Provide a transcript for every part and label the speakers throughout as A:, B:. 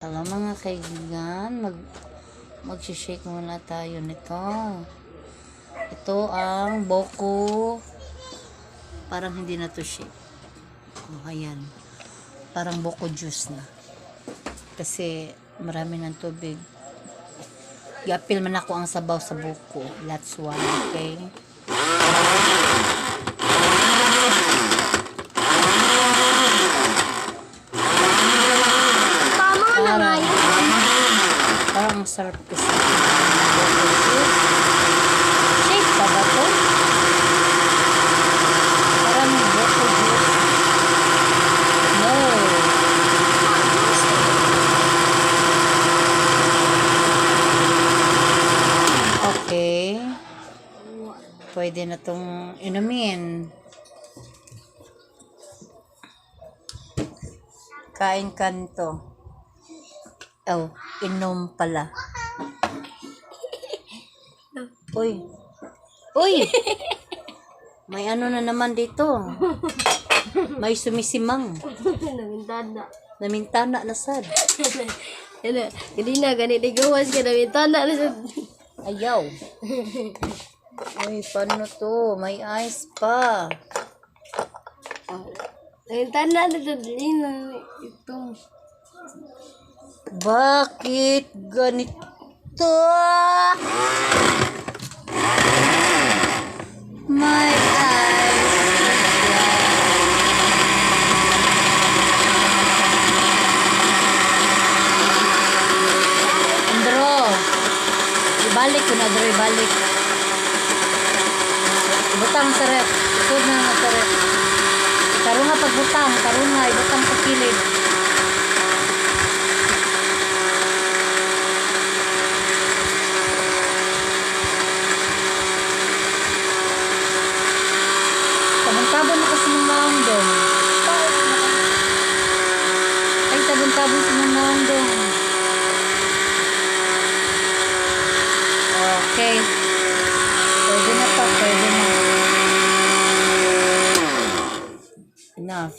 A: Hello mga kaibigan, mag-shake muna tayo nito. Ito ang Boko. Parang hindi na to shake. Oh, ayan. Parang Boko juice na. Kasi marami ng tubig. I-appeal man ako ang sabaw sa Boko. That's why, okay? Parang masarap kasi. Shake pa ba to? Parang Boko juice. No. Okay. Pwede na tong inumin. Kain ka nito. Oh, inom pala. Uy. Uy! May ano na naman dito. May sumisimang.
B: Namintana.
A: Namintana na sad.
B: Hindi na, ganit igawas ka, namintana na sad.
A: Ayaw. Uy, paano to? May ice pa.
B: Namintana na sad. Ito.
A: Bakit ganito? My eyes. Andro, ibalik ko na, Andro, ibalik. Ibutang sa rep. Isod na nga sa rep. Karunga pagbutang, karunga, ibutang sa kilid. Tabon-tabon na kasi ng naong doon. Ay, tabon-tabon sa ng naong doon. Okay. Pwede na pa, pwede na. Enough.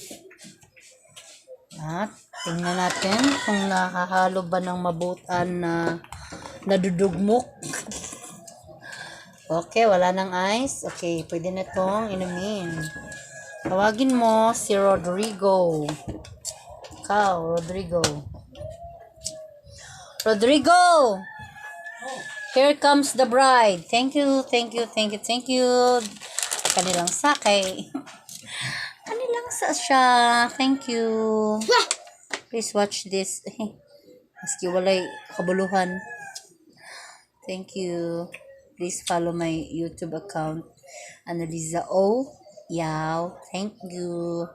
A: At, tingnan natin kung nakahalo ba ng mabutan na nadudugmok. Okay, wala nang ice. Okay, pwede na tong inumin. Tawagin mo si Rodrigo. Ikaw, Rodrigo. Rodrigo! Here comes the bride. Thank you, thank you, thank you, thank you. Kanilang sakay. Kanilang sa siya. Thank you. Please watch this. Maski walay kabuluhan. Thank you. Please follow my YouTube account, Annalisa O. Yao. Thank you.